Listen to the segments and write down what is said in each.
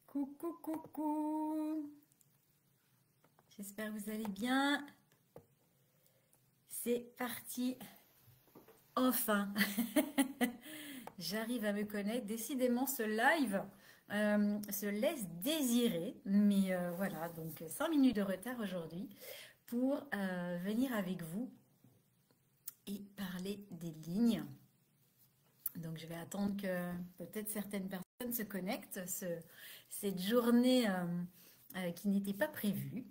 Coucou, coucou. J'espère que vous allez bien. C'est parti. Enfin, j'arrive à me connecter. Décidément, ce live se laisse désirer. Mais voilà, donc 5 minutes de retard aujourd'hui pour venir avec vous et parler des lignes. Donc, je vais attendre que peut-être certaines personnes se connectent. Cette journée qui n'était pas prévue.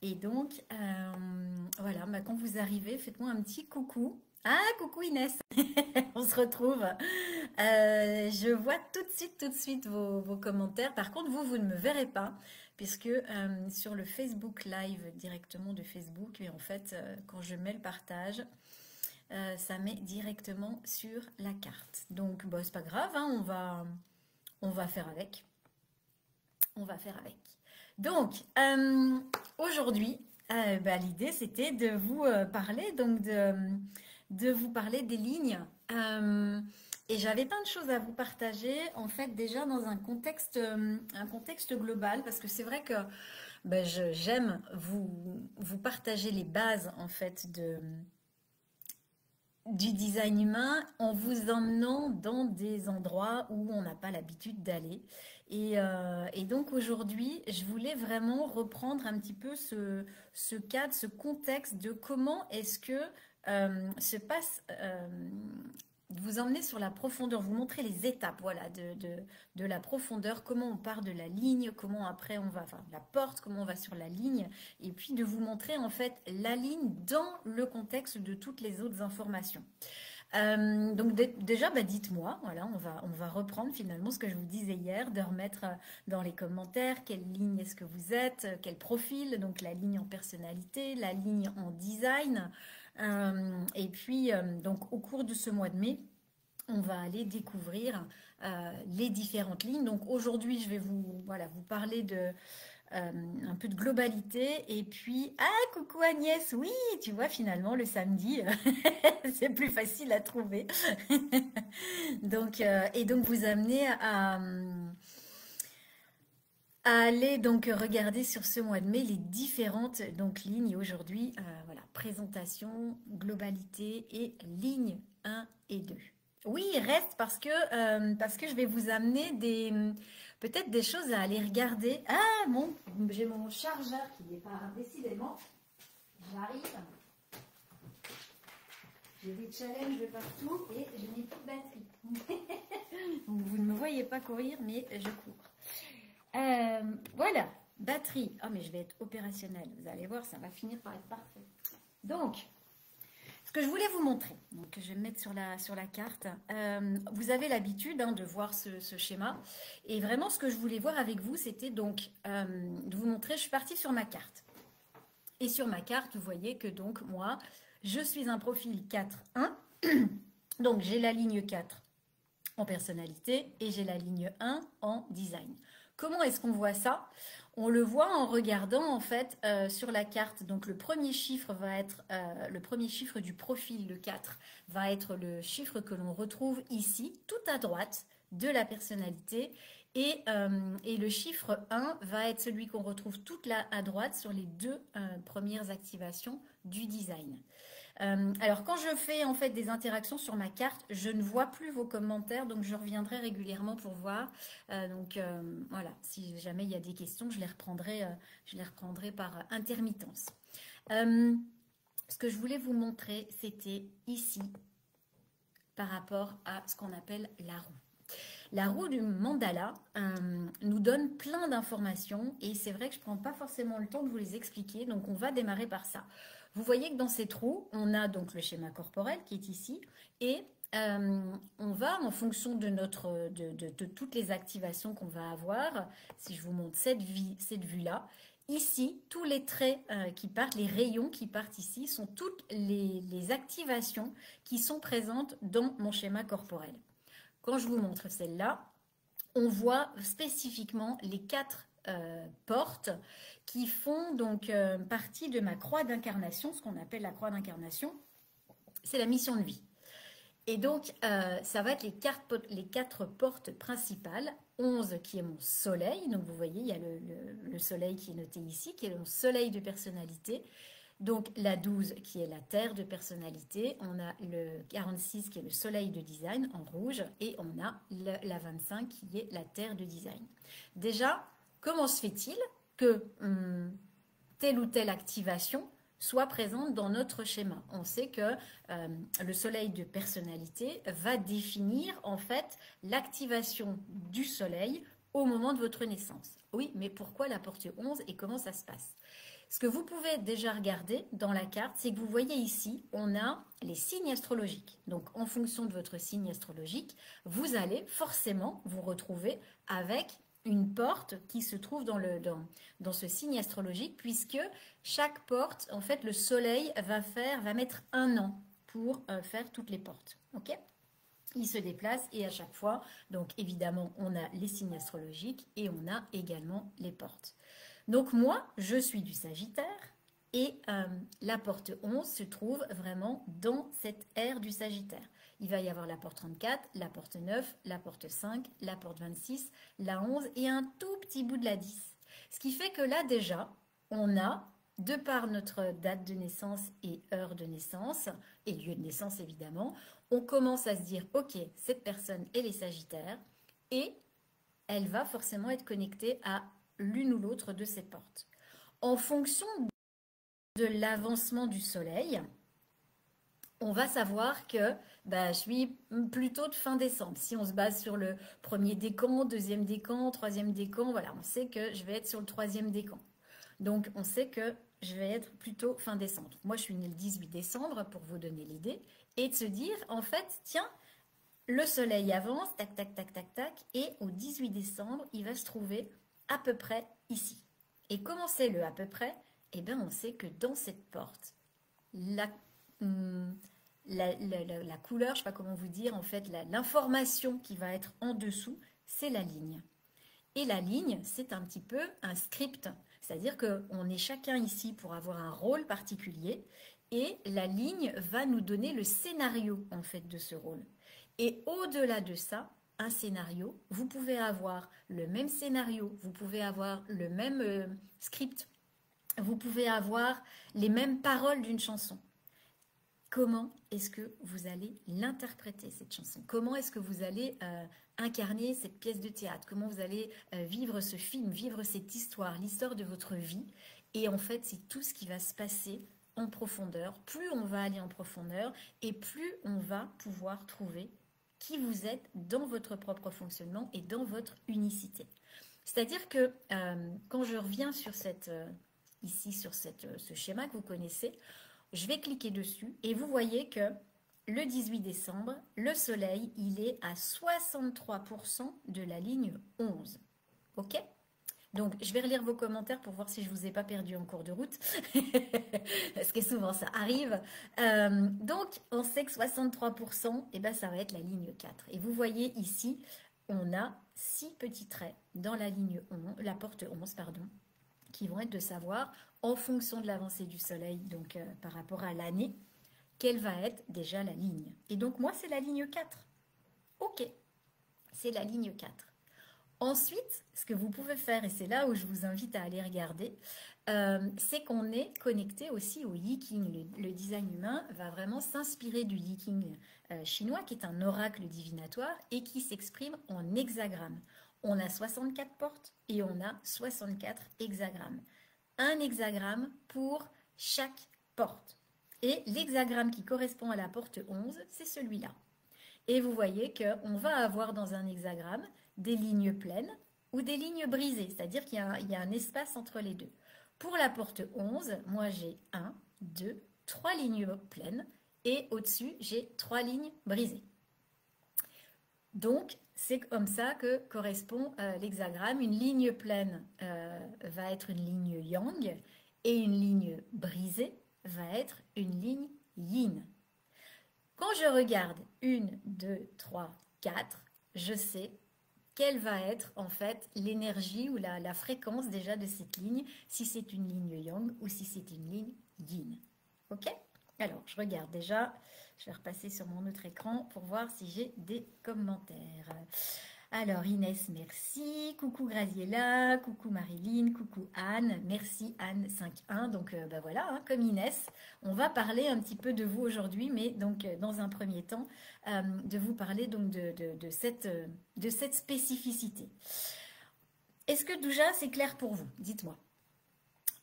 Et donc, voilà, bah, quand vous arrivez, faites-moi un petit coucou. Ah, coucou Inès, on se retrouve. Je vois tout de suite vos commentaires. Par contre, vous ne me verrez pas, puisque sur le Facebook Live directement de Facebook, et en fait, quand je mets le partage, ça met directement sur la carte. Donc, bon, c'est pas grave, hein, on va faire avec. On va faire avec. Donc, aujourd'hui, bah, l'idée c'était de vous parler de vous parler des lignes. Et j'avais plein de choses à vous partager, en fait, déjà dans un contexte global, parce que c'est vrai que bah, j'aime vous partager les bases, en fait, du design humain en vous emmenant dans des endroits où on n'a pas l'habitude d'aller. Et donc aujourd'hui, je voulais vraiment reprendre un petit peu ce cadre, ce contexte de comment est-ce que se passe, vous emmener sur la profondeur, vous montrer les étapes voilà, de la profondeur, comment on part de la ligne, comment après on va, enfin la porte, comment on va sur la ligne, et puis de vous montrer en fait la ligne dans le contexte de toutes les autres informations. Donc déjà, bah, dites-moi, voilà, on va reprendre finalement ce que je vous disais hier, de remettre dans les commentaires quelle ligne est-ce que vous êtes, quel profil, donc la ligne en personnalité, la ligne en design. Et puis, donc au cours de ce mois de mai, on va aller découvrir les différentes lignes. Donc aujourd'hui, je vais voilà, vous parler un peu de globalité. Et puis, ah, coucou Agnès, oui, tu vois, finalement, le samedi, c'est plus facile à trouver. Donc, et donc, vous amener à aller donc regarder sur ce mois de mai les différentes donc, lignes. Et aujourd'hui, voilà, présentation, globalité et ligne 1 et 2. Oui, reste parce que je vais vous amener peut-être des choses à aller regarder. Ah bon, j'ai mon chargeur qui n'est pas décidément. J'arrive. J'ai des challenges partout et je n'ai plus de batterie. Vous ne me voyez pas courir, mais je cours. Voilà, batterie. Oh, mais je vais être opérationnelle. Vous allez voir, ça va finir par être parfait. Donc, ce que je voulais vous montrer, donc je vais me mettre sur la carte. Vous avez l'habitude de voir ce schéma. Et vraiment, ce que je voulais voir avec vous, c'était donc de vous montrer, je suis partie sur ma carte. Et sur ma carte, vous voyez que donc moi, je suis un profil 4-1. Donc j'ai la ligne 4 en personnalité et j'ai la ligne 1 en design. Comment est-ce qu'on voit ça? On le voit en regardant en fait sur la carte. Donc le premier chiffre va être le premier chiffre du profil, le 4, va être le chiffre que l'on retrouve ici, tout à droite de la personnalité. Et le chiffre 1 va être celui qu'on retrouve tout là à droite sur les deux premières activations du design. Alors quand je fais en fait des interactions sur ma carte, je ne vois plus vos commentaires, donc je reviendrai régulièrement pour voir. Voilà, si jamais il y a des questions, je les reprendrai par intermittence. Ce que je voulais vous montrer, c'était ici, par rapport à ce qu'on appelle la roue. La roue du mandala nous donne plein d'informations et c'est vrai que je ne prends pas forcément le temps de vous les expliquer, donc on va démarrer par ça. Vous voyez que dans ces trous, on a donc le schéma corporel qui est ici et on va, en fonction de toutes les activations qu'on va avoir, si je vous montre cette vue-là, ici, tous les traits qui partent, les rayons qui partent ici, sont toutes les activations qui sont présentes dans mon schéma corporel. Quand je vous montre celle-là, on voit spécifiquement les 4 portes qui font donc partie de ma croix d'incarnation, ce qu'on appelle la croix d'incarnation, c'est la mission de vie. Et donc, ça va être les quatre portes principales. 11 qui est mon soleil. Donc, vous voyez, il y a le soleil qui est noté ici, qui est mon soleil de personnalité. Donc, la 12 qui est la terre de personnalité. On a le 46 qui est le soleil de design en rouge. Et on a la 25 qui est la terre de design. Déjà, comment se fait-il que telle ou telle activation soit présente dans notre schéma? On sait que le soleil de personnalité va définir en fait l'activation du soleil au moment de votre naissance. Oui, mais pourquoi la porte 11 et comment ça se passe? Ce que vous pouvez déjà regarder dans la carte, c'est que vous voyez ici, on a les signes astrologiques. Donc, en fonction de votre signe astrologique, vous allez forcément vous retrouver avec une porte qui se trouve dans ce signe astrologique, puisque chaque porte, en fait, le soleil va mettre 1 an pour faire toutes les portes. Ok? Il se déplace et à chaque fois, donc évidemment, on a les signes astrologiques et on a également les portes. Donc moi, je suis du Sagittaire et la porte 11 se trouve vraiment dans cette ère du Sagittaire. Il va y avoir la porte 34, la porte 9, la porte 5, la porte 26, la 11 et un tout petit bout de la 10. Ce qui fait que là déjà, on a, de par notre date de naissance et heure de naissance, et lieu de naissance évidemment, on commence à se dire, ok, cette personne, elle est Sagittaire et elle va forcément être connectée à l'une ou l'autre de ces portes. En fonction de l'avancement du soleil, on va savoir que je suis plutôt de fin décembre. Si on se base sur le premier décan, deuxième décan, troisième décan, voilà, on sait que je vais être sur le troisième décan. Donc, on sait que je vais être plutôt fin décembre. Moi, je suis née le 18 décembre, pour vous donner l'idée, et de se dire, en fait, tiens, le soleil avance, tac, tac, tac, tac, tac, et au 18 décembre, il va se trouver à peu près ici. Et comment c'est le à peu près? Eh bien, on sait que dans cette porte, la couleur, je ne sais pas comment vous dire, en fait, l'information qui va être en dessous, c'est la ligne. Et la ligne, c'est un petit peu un script. C'est-à-dire qu'on est chacun ici pour avoir un rôle particulier et la ligne va nous donner le scénario, en fait, de ce rôle. Et au-delà de ça, un scénario, vous pouvez avoir le même scénario, vous pouvez avoir le même script, vous pouvez avoir les mêmes paroles d'une chanson. Comment est-ce que vous allez l'interpréter, cette chanson? Comment est-ce que vous allez incarner cette pièce de théâtre? Comment vous allez vivre ce film, vivre cette histoire, l'histoire de votre vie? Et en fait, c'est tout ce qui va se passer en profondeur. Plus on va aller en profondeur et plus on va pouvoir trouver qui vous êtes dans votre propre fonctionnement et dans votre unicité. C'est-à-dire que quand je reviens sur ici sur ce schéma que vous connaissez, je vais cliquer dessus et vous voyez que le 18 décembre, le soleil, il est à 63% de la ligne 11. Ok? Donc, je vais relire vos commentaires pour voir si je ne vous ai pas perdu en cours de route, parce que souvent ça arrive. Donc, on sait que 63%, eh ben, ça va être la ligne 4. Et vous voyez ici, on a 6 petits traits dans la ligne 11, la porte 11, pardon, qui vont être de savoir, en fonction de l'avancée du soleil, donc par rapport à l'année, quelle va être déjà la ligne. Et donc, moi, c'est la ligne 4. Ok, c'est la ligne 4. Ensuite, ce que vous pouvez faire, et c'est là où je vous invite à aller regarder, c'est qu'on est connecté aussi au Yi-King. Le design humain va vraiment s'inspirer du Yi-King chinois, qui est un oracle divinatoire et qui s'exprime en hexagrammes. On a 64 portes et on a 64 hexagrammes. Un hexagramme pour chaque porte. Et l'hexagramme qui correspond à la porte 11, c'est celui-là. Et vous voyez qu'on va avoir dans un hexagramme des lignes pleines ou des lignes brisées, c'est-à-dire qu'il y a un espace entre les deux. Pour la porte 11, moi j'ai 1, 2, 3 lignes pleines et au-dessus j'ai 3 lignes brisées. Donc, c'est comme ça que correspond l'hexagramme. Une ligne pleine va être une ligne yang et une ligne brisée va être une ligne yin. Quand je regarde 1, 2, 3, 4, je sais quelle va être en fait l'énergie ou la fréquence déjà de cette ligne, si c'est une ligne yang ou si c'est une ligne yin. Ok? Alors, je regarde déjà. Je vais repasser sur mon autre écran pour voir si j'ai des commentaires. Alors, Inès, merci. Coucou Graziella, coucou Marilyn, coucou Anne. Merci Anne 5.1. Donc, bah voilà, hein, comme Inès, on va parler un petit peu de vous aujourd'hui, mais donc, dans un premier temps, de vous parler donc de cette spécificité. Est-ce que déjà c'est clair pour vous? Dites-moi.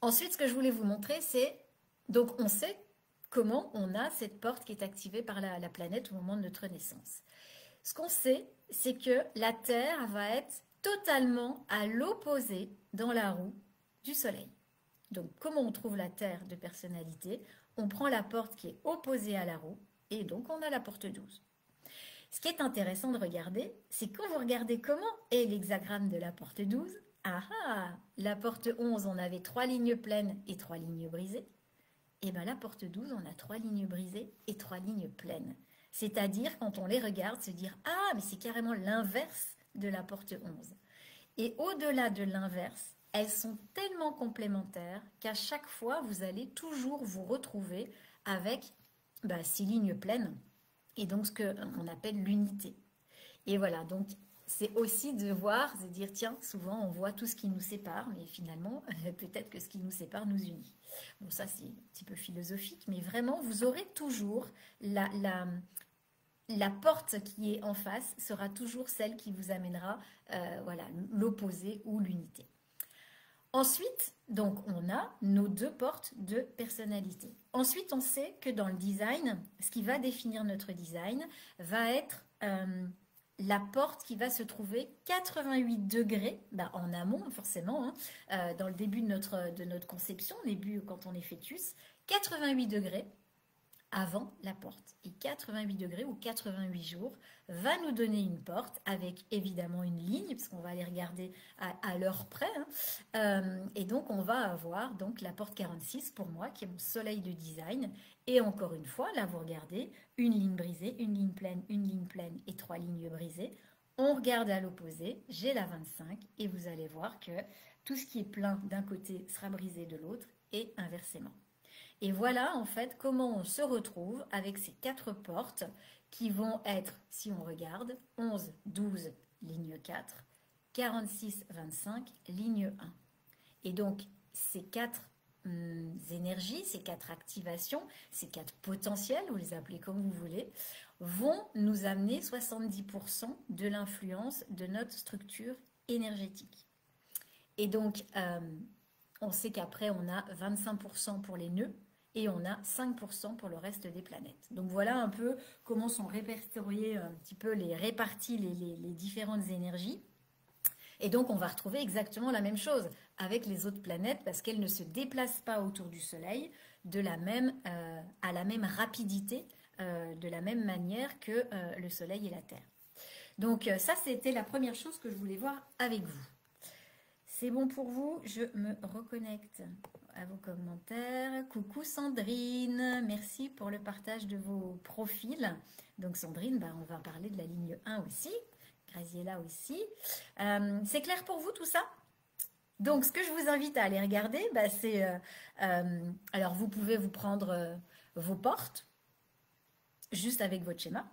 Ensuite, ce que je voulais vous montrer, c'est, donc on sait comment on a cette porte qui est activée par la planète au moment de notre naissance. Ce qu'on sait, c'est que la Terre va être totalement à l'opposé dans la roue du Soleil. Donc, comment on trouve la Terre de personnalité? On prend la porte qui est opposée à la roue et donc on a la porte 12. Ce qui est intéressant de regarder, c'est quand vous regardez comment est l'hexagramme de la porte 12, la porte 11, on avait 3 lignes pleines et 3 lignes brisées. Et bien la porte 12, on a 3 lignes brisées et 3 lignes pleines. C'est-à-dire, quand on les regarde, se dire « Ah, mais c'est carrément l'inverse de la porte 11 ». Et au-delà de l'inverse, elles sont tellement complémentaires qu'à chaque fois, vous allez toujours vous retrouver avec 6 lignes pleines et donc ce qu'on appelle l'unité. Et voilà, donc c'est aussi de voir, de dire tiens, souvent on voit tout ce qui nous sépare, mais finalement, peut-être que ce qui nous sépare nous unit. Bon, ça c'est un petit peu philosophique, mais vraiment, vous aurez toujours la porte qui est en face sera toujours celle qui vous amènera voilà, l'opposé ou l'unité. Ensuite, donc, on a nos 2 portes de personnalité. Ensuite, on sait que dans le design, ce qui va définir notre design va être la porte qui va se trouver 88 degrés, en amont forcément, dans le début de notre conception, au début quand on est fœtus, 88 degrés avant la porte. Et 88 degrés ou 88 jours va nous donner une porte avec évidemment une ligne, parce qu'on va aller regarder à l'heure près. Et donc, on va avoir donc la porte 46 pour moi, qui est mon soleil de design. Et encore une fois, là, vous regardez, une ligne brisée, une ligne pleine et 3 lignes brisées. On regarde à l'opposé, j'ai la 25 et vous allez voir que tout ce qui est plein d'un côté sera brisé de l'autre et inversement. Et voilà en fait comment on se retrouve avec ces 4 portes qui vont être, si on regarde, 11, 12, ligne 4, 46, 25, ligne 1. Et donc ces 4 énergies, ces 4 activations, ces 4 potentiels, vous les appelez comme vous voulez, vont nous amener 70% de l'influence de notre structure énergétique. Et donc, on sait qu'après, on a 25% pour les nœuds et on a 5% pour le reste des planètes. Donc voilà un peu comment sont répertoriées un petit peu réparties les différentes énergies. Et donc on va retrouver exactement la même chose avec les autres planètes parce qu'elles ne se déplacent pas autour du Soleil à la même rapidité, de la même manière que le Soleil et la Terre. Donc ça, c'était la première chose que je voulais voir avec vous. C'est bon pour vous? Je me reconnecte à vos commentaires. Coucou Sandrine, merci pour le partage de vos profils. Donc Sandrine, on va parler de la ligne 1 aussi. Graziella aussi. C'est clair pour vous tout ça? Donc ce que je vous invite à aller regarder, c'est... alors vous pouvez vous prendre vos portes, juste avec votre schéma.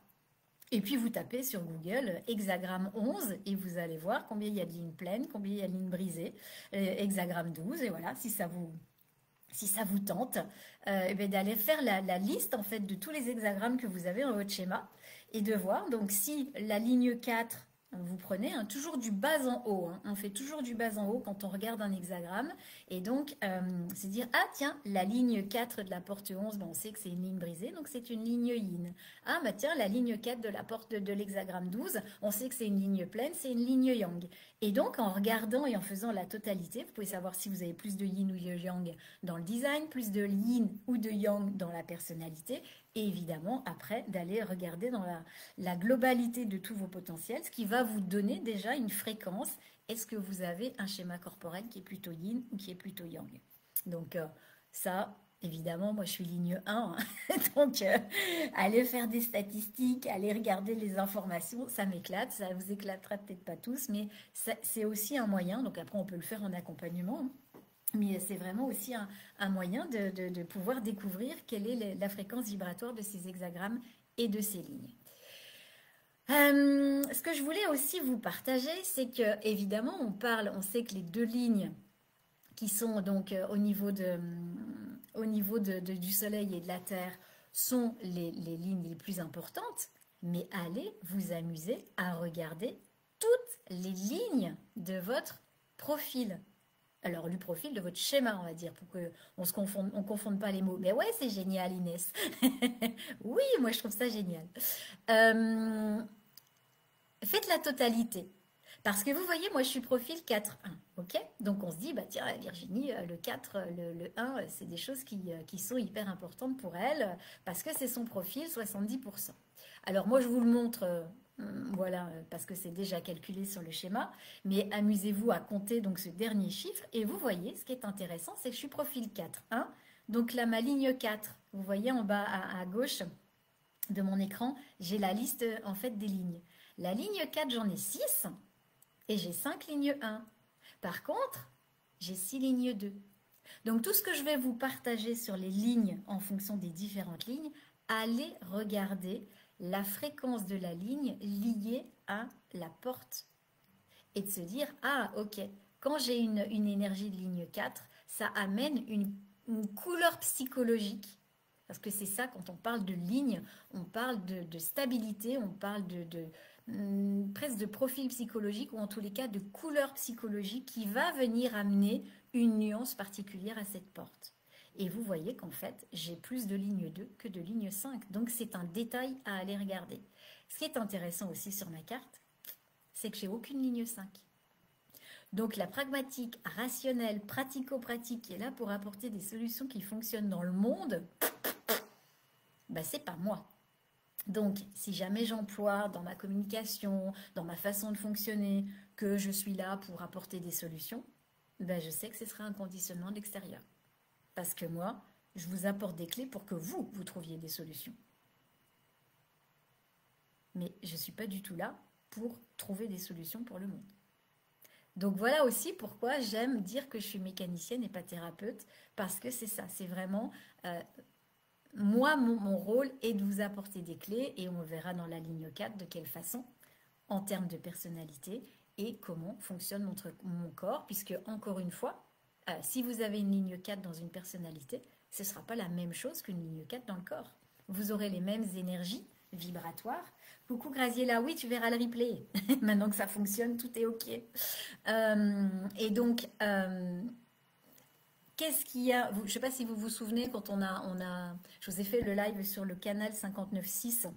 Et puis vous tapez sur Google hexagramme 11 et vous allez voir combien il y a de lignes pleines, combien il y a de lignes brisées, hexagramme 12. Et voilà, si ça vous tente, d'aller faire la liste en fait de tous les hexagrammes que vous avez dans votre schéma et de voir donc si la ligne 4, vous prenez toujours du bas en haut, on fait toujours du bas en haut quand on regarde un hexagramme et donc c'est dire ah tiens la ligne 4 de la porte 11, on sait que c'est une ligne brisée donc c'est une ligne yin. Ah tiens la ligne 4 de la porte de l'hexagramme 12, on sait que c'est une ligne pleine, c'est une ligne yang. Et donc en regardant et en faisant la totalité, vous pouvez savoir si vous avez plus de yin ou de yang dans le design, plus de yin ou de yang dans la personnalité. Et évidemment, après, d'aller regarder dans la globalité de tous vos potentiels, ce qui va vous donner déjà une fréquence. Est-ce que vous avez un schéma corporel qui est plutôt yin ou qui est plutôt yang? Donc ça, évidemment, moi je suis ligne 1. Donc, allez faire des statistiques, allez regarder les informations, ça m'éclate. Ça vous éclatera peut-être pas tous, mais c'est aussi un moyen. Donc après, on peut le faire en accompagnement. Mais c'est vraiment aussi un moyen de pouvoir découvrir quelle est la fréquence vibratoire de ces hexagrammes et de ces lignes. Ce que je voulais aussi vous partager, c'est que évidemment on sait que les deux lignes qui sont donc au niveau du Soleil et de la Terre sont les lignes les plus importantes, mais allez vous amuser à regarder toutes les lignes de votre profil. Alors, le profil de votre schéma, on va dire, pour qu'on on confonde pas les mots. Mais ouais, c'est génial, Inès. Oui, moi, je trouve ça génial. Euh, Faites la totalité. Parce que vous voyez, moi, je suis profil 4-1, ok? Donc, on se dit, bah tiens, Virginie, le 4, le 1, c'est des choses qui sont hyper importantes pour elle, parce que c'est son profil, 70%. Alors, moi, je vous le montre, voilà, parce que c'est déjà calculé sur le schéma, mais amusez-vous à compter donc ce dernier chiffre, et vous voyez, ce qui est intéressant, c'est que je suis profil 4-1, donc là, ma ligne 4, vous voyez en bas à gauche de mon écran, j'ai la liste, en fait, des lignes. La ligne 4, j'en ai 6, et j'ai 5 lignes 1. Par contre, j'ai 6 lignes 2. Donc tout ce que je vais vous partager sur les lignes en fonction des différentes lignes, allez regarder la fréquence de la ligne liée à la porte. Et de se dire, ah ok, quand j'ai une énergie de ligne 4, ça amène une couleur psychologique. Parce que c'est ça, quand on parle de ligne, on parle de stabilité, on parle presque de profil psychologique ou en tous les cas de couleur psychologique qui va venir amener une nuance particulière à cette porte. Et vous voyez qu'en fait, j'ai plus de ligne 2 que de ligne 5. Donc c'est un détail à aller regarder. Ce qui est intéressant aussi sur ma carte, c'est que j'ai aucune ligne 5. Donc la pragmatique, rationnelle, pratico-pratique qui est là pour apporter des solutions qui fonctionnent dans le monde, bah, c'est pas moi. Donc, si jamais j'emploie dans ma communication, dans ma façon de fonctionner, que je suis là pour apporter des solutions, ben je sais que ce sera un conditionnement de l'extérieur. Parce que moi, je vous apporte des clés pour que vous trouviez des solutions. Mais je ne suis pas du tout là pour trouver des solutions pour le monde. Donc voilà aussi pourquoi j'aime dire que je suis mécanicienne et pas thérapeute, parce que c'est ça, c'est vraiment... moi, mon rôle est de vous apporter des clés et on verra dans la ligne 4 de quelle façon, en termes de personnalité et comment fonctionne mon corps, puisque encore une fois, si vous avez une ligne 4 dans une personnalité, ce ne sera pas la même chose qu'une ligne 4 dans le corps. Vous aurez les mêmes énergies vibratoires. Coucou Graziella, oui, tu verras le replay. Maintenant que ça fonctionne, tout est OK. Et donc... qu'est-ce qu'il y a? Je ne sais pas si vous vous souvenez, quand je vous ai fait le live sur le canal 59.6,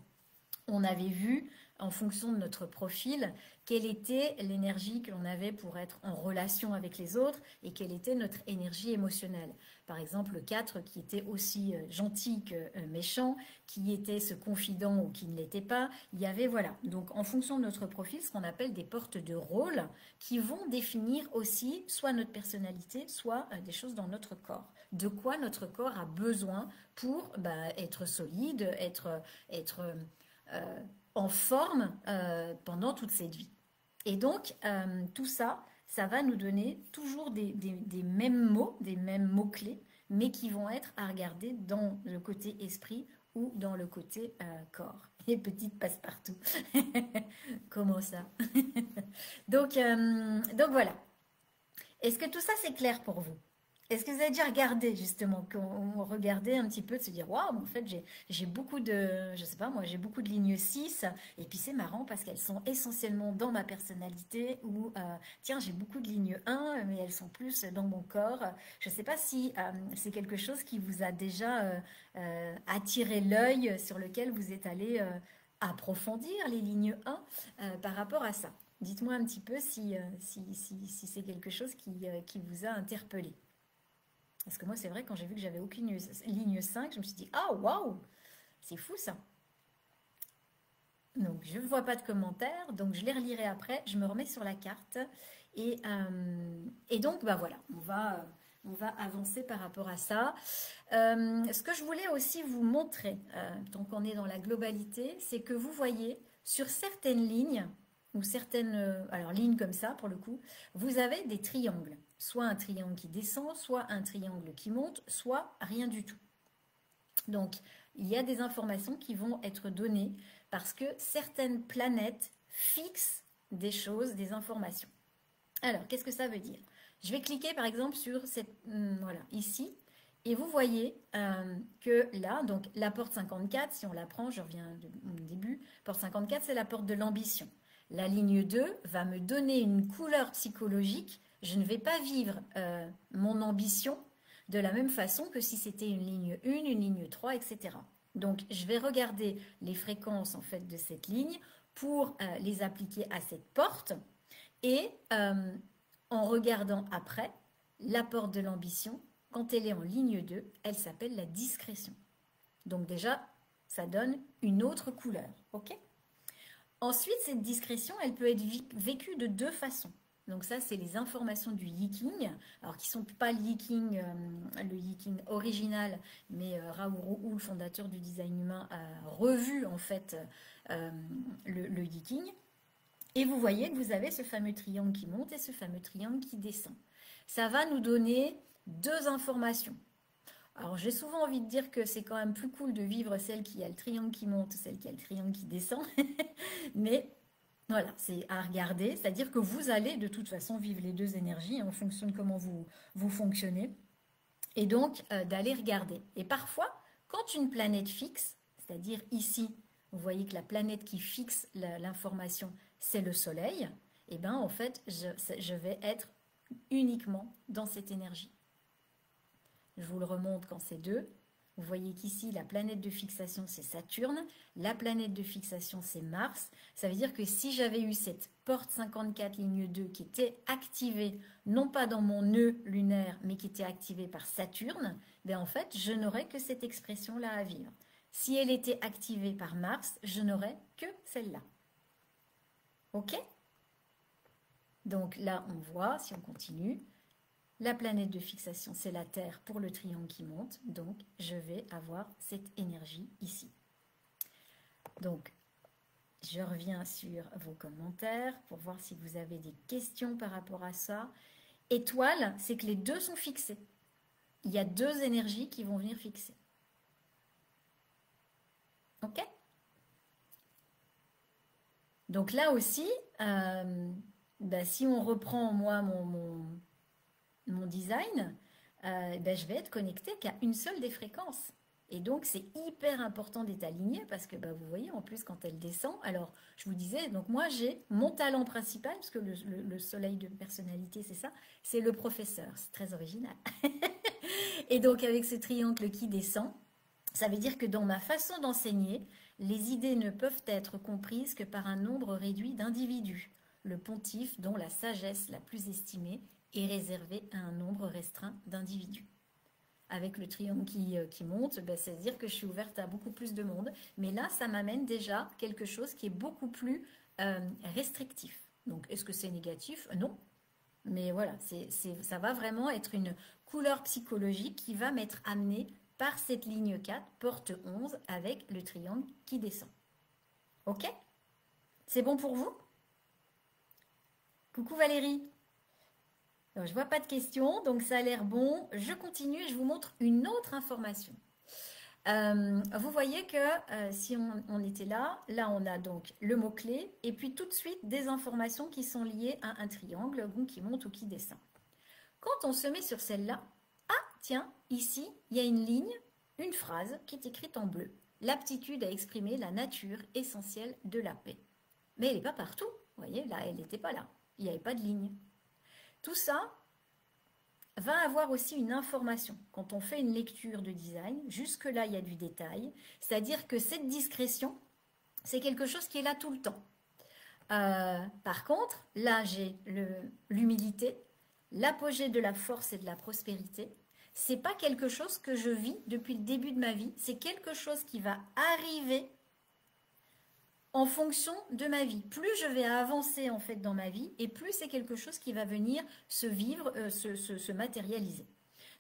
on avait vu, en fonction de notre profil, quelle était l'énergie que l'on avait pour être en relation avec les autres et quelle était notre énergie émotionnelle. Par exemple, le 4 qui était aussi gentil que méchant, qui était ce confident ou qui ne l'était pas. Il y avait, voilà. Donc, en fonction de notre profil, ce qu'on appelle des portes de rôle qui vont définir aussi soit notre personnalité, soit des choses dans notre corps. De quoi notre corps a besoin pour être solide, être en forme pendant toute cette vie. Et donc, tout ça, ça va nous donner toujours des mêmes mots, des mêmes mots-clés, mais qui vont être à regarder dans le côté esprit ou dans le côté corps. Et petite passe-partout. Comment ça? donc voilà. Est-ce que tout ça, c'est clair pour vous? Est-ce que vous avez déjà regardé justement, qu'on regardait un petit peu de se dire waouh, en fait j'ai beaucoup de, je sais pas moi, j'ai beaucoup de lignes 6 et puis c'est marrant parce qu'elles sont essentiellement dans ma personnalité ou tiens, j'ai beaucoup de lignes 1 mais elles sont plus dans mon corps. Je sais pas si c'est quelque chose qui vous a déjà attiré l'œil, sur lequel vous êtes allé approfondir les lignes 1 par rapport à ça. Dites-moi un petit peu si c'est quelque chose qui vous a interpellé. Parce que moi, c'est vrai, quand j'ai vu que j'avais aucune ligne 5, je me suis dit, ah, waouh, c'est fou ça. Donc, je ne vois pas de commentaires, donc je les relirai après. Je me remets sur la carte. Et donc, bah voilà, on va avancer par rapport à ça. Ce que je voulais aussi vous montrer, tant qu'on est dans la globalité, c'est que vous voyez, sur certaines lignes, ou certaines alors lignes comme ça pour le coup, vous avez des triangles. Soit un triangle qui descend, soit un triangle qui monte, soit rien du tout. Donc, il y a des informations qui vont être données parce que certaines planètes fixent des choses, des informations. Alors, qu'est-ce que ça veut dire? Je vais cliquer par exemple sur cette, voilà, ici, et vous voyez que là, donc la porte 54, si on la prend, je reviens au début, porte 54, c'est la porte de l'ambition. La ligne 2 va me donner une couleur psychologique. Je ne vais pas vivre mon ambition de la même façon que si c'était une ligne 1, une ligne 3, etc. Donc, je vais regarder les fréquences en fait de cette ligne pour les appliquer à cette porte. Et en regardant après, la porte de l'ambition, quand elle est en ligne 2, elle s'appelle la discrétion. Donc déjà, ça donne une autre couleur. Ok ? Ensuite, cette discrétion, elle peut être vécue de deux façons. Donc ça, c'est les informations du Yiking, alors qui ne sont pas le Yiking original, mais Raoult, le fondateur du design humain, a revu en fait le Yiking. Et vous voyez que vous avez ce fameux triangle qui monte et ce fameux triangle qui descend. Ça va nous donner deux informations. Alors j'ai souvent envie de dire que c'est quand même plus cool de vivre celle qui a le triangle qui monte, celle qui a le triangle qui descend. Mais voilà, c'est à regarder. C'est-à-dire que vous allez de toute façon vivre les deux énergies en fonction de comment vous fonctionnez. Et donc d'aller regarder. Et parfois, quand une planète fixe, c'est-à-dire ici, vous voyez que la planète qui fixe l'information, c'est le Soleil, et bien en fait, je vais être uniquement dans cette énergie. Je vous le remonte quand c'est 2. Vous voyez qu'ici, la planète de fixation, c'est Saturne. La planète de fixation, c'est Mars. Ça veut dire que si j'avais eu cette porte 54, ligne 2, qui était activée, non pas dans mon nœud lunaire, mais qui était activée par Saturne, ben en fait, je n'aurais que cette expression-là à vivre. Si elle était activée par Mars, je n'aurais que celle-là. Ok ? Donc là, on voit, si on continue, la planète de fixation, c'est la Terre pour le triangle qui monte. Donc, je vais avoir cette énergie ici. Donc, je reviens sur vos commentaires pour voir si vous avez des questions par rapport à ça. Étoile, c'est que les deux sont fixés. Il y a deux énergies qui vont venir fixer. Ok ? Donc là aussi, si on reprend moi mon design, je vais être connectée qu'à une seule des fréquences. Et donc, c'est hyper important d'être aligné parce que vous voyez, en plus, quand elle descend, alors, je vous disais, donc moi, j'ai mon talent principal, parce que le soleil de personnalité, c'est ça, c'est le professeur. C'est très original. Et donc, avec ce triangle qui descend, ça veut dire que dans ma façon d'enseigner, les idées ne peuvent être comprises que par un nombre réduit d'individus. Le pontife, dont la sagesse la plus estimée, est réservée à un nombre restreint d'individus. Avec le triangle qui monte, c'est-à-dire que je suis ouverte à beaucoup plus de monde. Mais là, ça m'amène déjà quelque chose qui est beaucoup plus restrictif. Donc, est-ce que c'est négatif? Non. Mais voilà, ça va vraiment être une couleur psychologique qui va m'être amenée par cette ligne 4, porte 11, avec le triangle qui descend. Ok? C'est bon pour vous? Coucou Valérie. Alors, je ne vois pas de questions, donc ça a l'air bon. Je continue et je vous montre une autre information. Vous voyez que si on était là on a donc le mot-clé et puis tout de suite des informations qui sont liées à un triangle qui monte ou qui descend. Quand on se met sur celle-là, tiens, ici, il y a une ligne, une phrase qui est écrite en bleu. L'aptitude à exprimer la nature essentielle de la paix. Mais elle n'est pas partout. Vous voyez, là, elle n'était pas là. Il n'y avait pas de ligne. Tout ça va avoir aussi une information. Quand on fait une lecture de design, jusque-là, il y a du détail. C'est-à-dire que cette discrétion, c'est quelque chose qui est là tout le temps. Par contre, là, j'ai l'humilité, l'apogée de la force et de la prospérité. C'est pas quelque chose que je vis depuis le début de ma vie. C'est quelque chose qui va arriver en fonction de ma vie. Plus je vais avancer en fait dans ma vie et plus c'est quelque chose qui va venir se vivre, se matérialiser.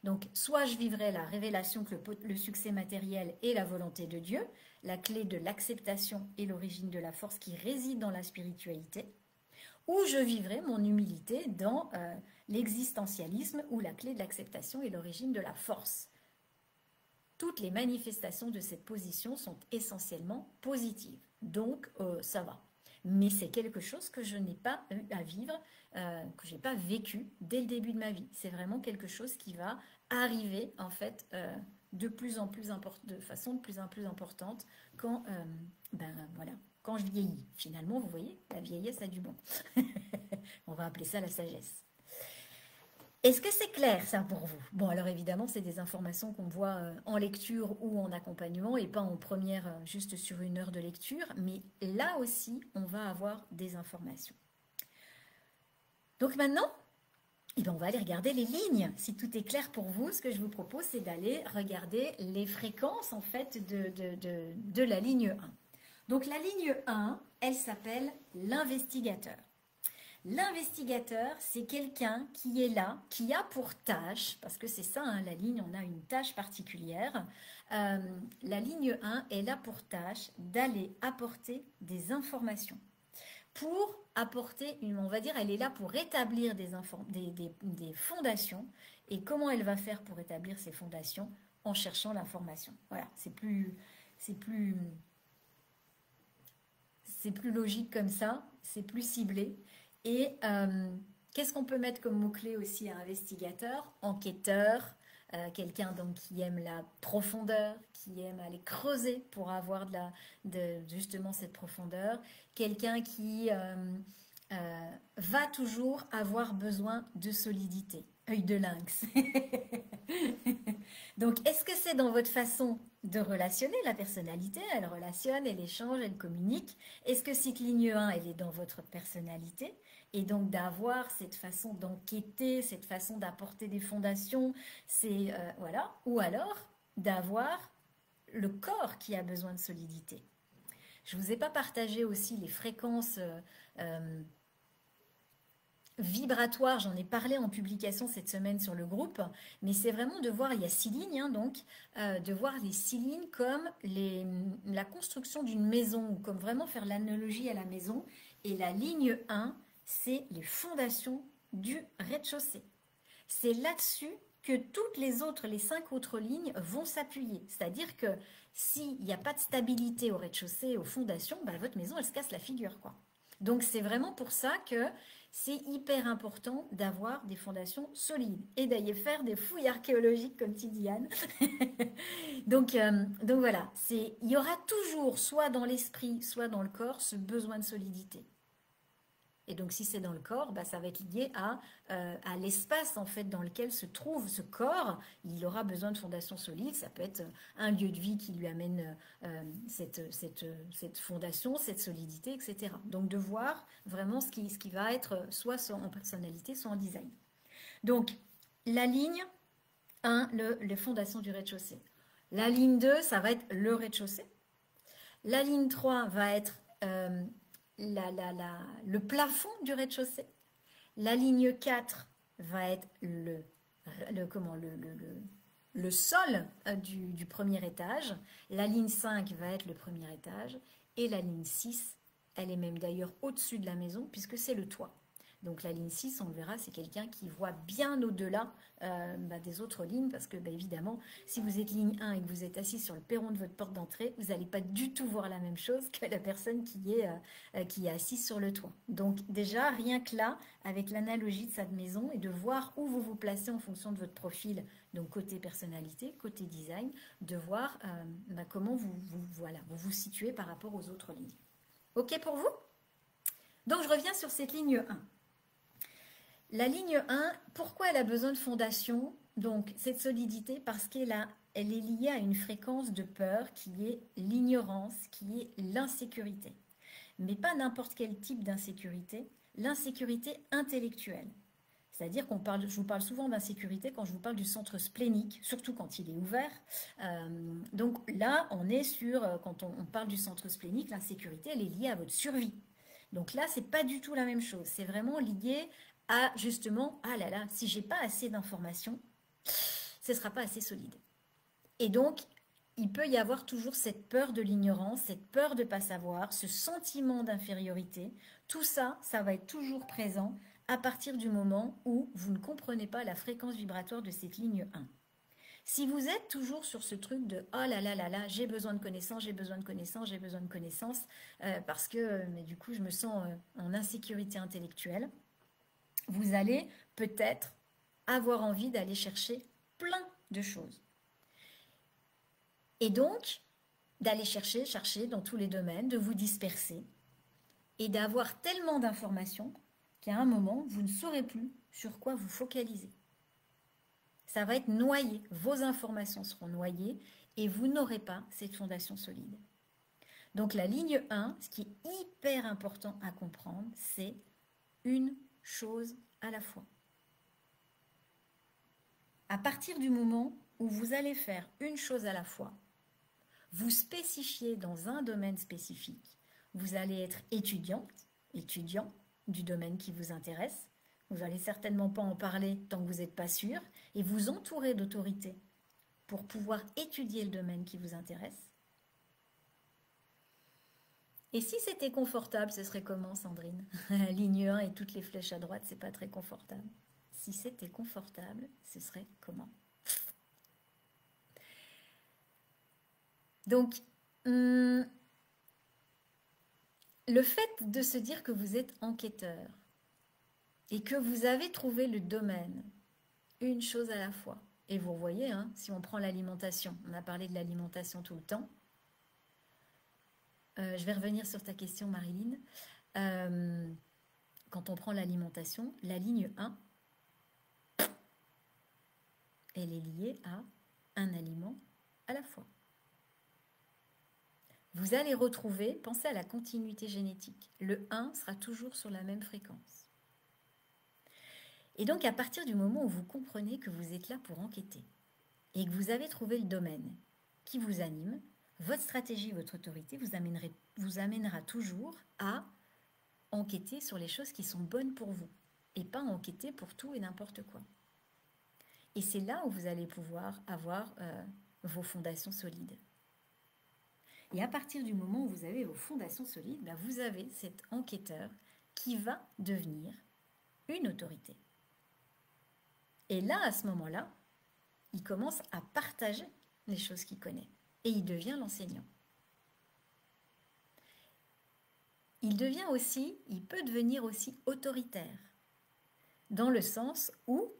Donc soit je vivrai la révélation que le succès matériel est la volonté de Dieu, la clé de l'acceptation et l'origine de la force qui réside dans la spiritualité. ou je vivrai mon humilité dans l'existentialisme où la clé de l'acceptation est l'origine de la force. Toutes les manifestations de cette position sont essentiellement positives. Donc, ça va. Mais c'est quelque chose que je n'ai pas eu à vivre, que je n'ai pas vécu dès le début de ma vie. C'est vraiment quelque chose qui va arriver, en fait, de façon de plus en plus importante quand, voilà, quand je vieillis. Finalement, vous voyez, la vieillesse a du bon. On va appeler ça la sagesse. Est-ce que c'est clair ça pour vous? Bon, alors évidemment, c'est des informations qu'on voit en lecture ou en accompagnement et pas en première, juste sur une heure de lecture. Mais là aussi, on va avoir des informations. Donc maintenant, eh bien, on va aller regarder les lignes. Si tout est clair pour vous, ce que je vous propose, c'est d'aller regarder les fréquences en fait de la ligne 1. Donc la ligne 1, elle s'appelle l'investigateur. L'investigateur, c'est quelqu'un qui est là, qui a pour tâche, parce que c'est ça, hein, la ligne, on a une tâche particulière. La ligne 1 est là pour tâche d'aller apporter des informations. Pour apporter, on va dire, elle est là pour établir des fondations. Et comment elle va faire pour établir ces fondations? En cherchant l'information. Voilà, c'est plus logique comme ça, c'est plus ciblé. Et qu'est-ce qu'on peut mettre comme mot-clé aussi à investigateur? Enquêteur, quelqu'un donc qui aime la profondeur, qui aime aller creuser pour avoir justement cette profondeur. Quelqu'un qui va toujours avoir besoin de solidité. Œil de lynx. Donc, est-ce que c'est dans votre façon de relationner la personnalité? Elle relationne, elle échange, elle communique. Est-ce que cette ligne 1, elle est dans votre personnalité? Et donc d'avoir cette façon d'enquêter, cette façon d'apporter des fondations, c'est voilà. Ou alors d'avoir le corps qui a besoin de solidité. Je ne vous ai pas partagé aussi les fréquences vibratoire, j'en ai parlé en publication cette semaine sur le groupe, mais c'est vraiment de voir, il y a 6 lignes, hein, donc, de voir les 6 lignes comme la construction d'une maison, ou comme vraiment faire l'analogie à la maison. Et la ligne 1, c'est les fondations du rez-de-chaussée. C'est là-dessus que toutes les 5 autres lignes vont s'appuyer. C'est-à-dire que s'il n'y a pas de stabilité au rez-de-chaussée, aux fondations, bah, votre maison, elle se casse la figure, quoi. Donc, c'est vraiment pour ça que c'est hyper important d'avoir des fondations solides et d'aller faire des fouilles archéologiques, comme dit Diane. donc voilà, il y aura toujours, soit dans l'esprit, soit dans le corps, ce besoin de solidité. Et donc, si c'est dans le corps, bah, ça va être lié à l'espace en fait dans lequel se trouve ce corps. Il aura besoin de fondations solides. Ça peut être un lieu de vie qui lui amène cette fondation, cette solidité, etc. Donc, de voir vraiment ce qui va être soit en personnalité, soit en design. Donc, la ligne 1, les fondations du rez-de-chaussée. La ligne 2, ça va être le rez-de-chaussée. La ligne 3 va être le plafond du rez-de-chaussée. La ligne 4 va être le sol du premier étage. La ligne 5 va être le premier étage. Et la ligne 6, elle est même d'ailleurs au-dessus de la maison puisque c'est le toit. Donc la ligne 6, on le verra, c'est quelqu'un qui voit bien au-delà des autres lignes parce que évidemment, si vous êtes ligne 1 et que vous êtes assis sur le perron de votre porte d'entrée, vous n'allez pas du tout voir la même chose que la personne qui est assise sur le toit. Donc déjà, rien que là, avec l'analogie de cette maison et de voir où vous vous placez en fonction de votre profil, donc côté personnalité, côté design, de voir comment vous vous situez par rapport aux autres lignes. Ok pour vous? Donc je reviens sur cette ligne 1. La ligne 1, pourquoi elle a besoin de fondation? Donc, cette solidité, parce elle est liée à une fréquence de peur qui est l'ignorance, qui est l'insécurité. Mais pas n'importe quel type d'insécurité, l'insécurité intellectuelle. C'est-à-dire je vous parle souvent d'insécurité quand je vous parle du centre splénique, surtout quand il est ouvert. Donc là, on est quand on parle du centre splénique, l'insécurité, elle est liée à votre survie. Donc là, c'est pas du tout la même chose. C'est vraiment lié à justement, ah là là, si j'ai pas assez d'informations, ce sera pas assez solide. Et donc, il peut y avoir toujours cette peur de l'ignorance, cette peur de ne pas savoir, ce sentiment d'infériorité. Tout ça, ça va être toujours présent à partir du moment où vous ne comprenez pas la fréquence vibratoire de cette ligne 1. Si vous êtes toujours sur ce truc de oh là là là là, j'ai besoin de connaissances, j'ai besoin de connaissances, j'ai besoin de connaissances, parce que mais du coup je me sens en insécurité intellectuelle, vous allez peut-être avoir envie d'aller chercher plein de choses. Et donc, d'aller chercher dans tous les domaines, de vous disperser et d'avoir tellement d'informations qu'à un moment, vous ne saurez plus sur quoi vous focaliser. Ça va être noyé, vos informations seront noyées et vous n'aurez pas cette fondation solide. Donc la ligne 1, ce qui est hyper important à comprendre, c'est une chose à la fois. À partir du moment où vous allez faire une chose à la fois, vous spécifiez dans un domaine spécifique, vous allez être étudiant du domaine qui vous intéresse, vous n'allez certainement pas en parler tant que vous n'êtes pas sûr, et vous entourer d'autorités pour pouvoir étudier le domaine qui vous intéresse. Et si c'était confortable, ce serait comment, Sandrine? Ligne 1 et toutes les flèches à droite, c'est pas très confortable. Si c'était confortable, ce serait comment? Donc, le fait de se dire que vous êtes enquêteur et que vous avez trouvé le domaine, une chose à la fois. Et vous voyez, hein, si on prend l'alimentation, on a parlé de l'alimentation tout le temps. Je vais revenir sur ta question, Marilyn. Quand on prend l'alimentation, la ligne 1, elle est liée à un aliment à la fois. Vous allez retrouver, pensez à la continuité génétique. Le 1 sera toujours sur la même fréquence. Et donc, à partir du moment où vous comprenez que vous êtes là pour enquêter et que vous avez trouvé le domaine qui vous anime, votre stratégie, votre autorité vous amènera toujours à enquêter sur les choses qui sont bonnes pour vous et pas enquêter pour tout et n'importe quoi. Et c'est là où vous allez pouvoir avoir vos fondations solides. Et à partir du moment où vous avez vos fondations solides, ben vous avez cet enquêteur qui va devenir une autorité. Et là, à ce moment-là, il commence à partager les choses qu'il connaît. Et il devient l'enseignant. Il peut devenir aussi autoritaire. Dans le sens où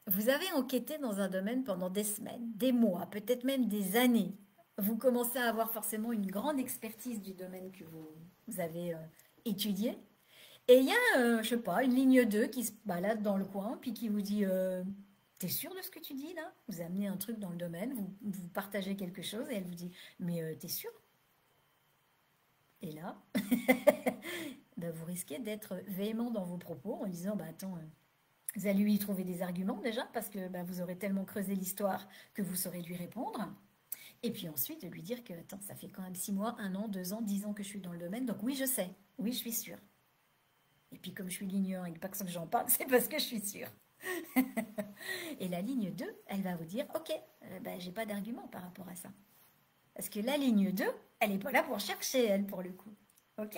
vous avez enquêté dans un domaine pendant des semaines, des mois, peut-être même des années. Vous commencez à avoir forcément une grande expertise du domaine que vous avez étudié. Et il y a, je sais pas, une ligne 2 qui se balade dans le coin, puis qui vous dit t'es sûr de ce que tu dis là? Vous amenez un truc dans le domaine, vous partagez quelque chose, et elle vous dit mais t'es sûr? Et là, ben, vous risquez d'être véhément dans vos propos en disant bah attends, vous allez lui trouver des arguments déjà, parce que bah, vous aurez tellement creusé l'histoire que vous saurez lui répondre. Et puis ensuite, de lui dire que attends, ça fait quand même 6 mois, 1 an, 2 ans, 10 ans que je suis dans le domaine, donc oui, je sais, oui, je suis sûre. Et puis comme je suis ligne 1 et pas que j'en parle, c'est parce que je suis sûre. Et la ligne 2, elle va vous dire ok, ben, j'ai pas d'argument par rapport à ça. Parce que la ligne 2, elle n'est pas là pour chercher, elle, pour le coup. Ok?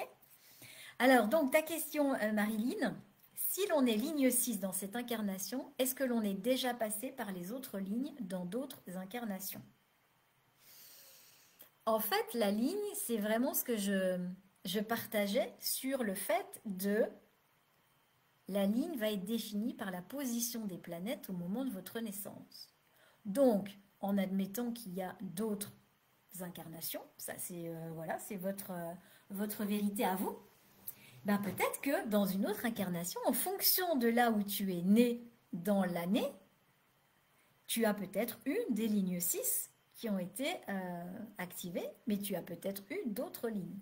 Alors, donc, ta question, Marilyn, si l'on est ligne 6 dans cette incarnation, est-ce que l'on est déjà passé par les autres lignes dans d'autres incarnations? En fait, la ligne, c'est vraiment ce que je partageais sur le fait de... La ligne va être définie par la position des planètes au moment de votre naissance. Donc, en admettant qu'il y a d'autres incarnations, ça c'est voilà, c'est votre vérité à vous, ben peut-être que dans une autre incarnation, en fonction de là où tu es né dans l'année, tu as peut-être eu des lignes 6 qui ont été activées, mais tu as peut-être eu d'autres lignes.